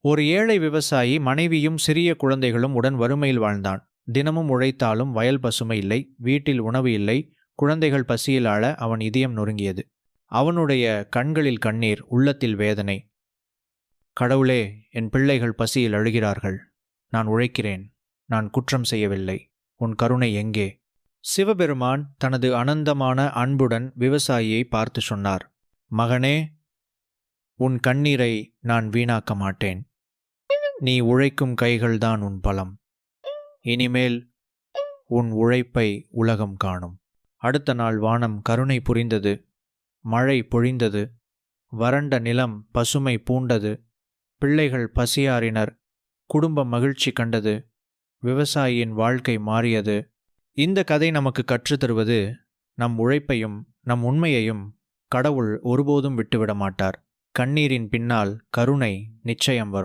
ஒரு ஏழை விவசாயி மனைவியும் சிறிய குழந்தைகளும் உடன் வறுமையில் வாழ்ந்தான். தினமும் உழைத்தாலும் வயல் பசுமை இல்லை, வீட்டில் உணவு இல்லை. குழந்தைகள் பசியில் ஆள அவன் இதயம் நொறுங்கியது. அவனுடைய கண்களில் கண்ணீர், உள்ளத்தில் வேதனை. கடவுளே, என் பிள்ளைகள் பசியில் அழுகிறார்கள். நான் உழைக்கிறேன், நான் குற்றம் செய்யவில்லை. உன் கருணை எங்கே? சிவபெருமான் தனது அனந்தமான அன்புடன் விவசாயியை பார்த்து சொன்னார், மகனே, உன் கண்ணீரை நான் வீணாக்க மாட்டேன். நீ உழைக்கும் கைகள்தான் உன் பலம். இனிமேல் உன் உழைப்பை உலகம் காணும். அடுத்த நாள் வானம் கருணை புரிந்தது. மழை பொழிந்தது. வறண்ட நிலம் பசுமை பூண்டது. பிள்ளைகள் பசியாறினர். குடும்பம் மகிழ்ச்சி கண்டது. விவசாயியின் வாழ்க்கை மாறியது. இந்த கதை நமக்கு கற்றுத்தருவது, நம் உழைப்பையும் நம் உண்மையையும் கடவுள் ஒருபோதும் விட்டுவிட மாட்டார். கண்ணீரின் பின்னால் கருணை நிச்சயம் வரும்.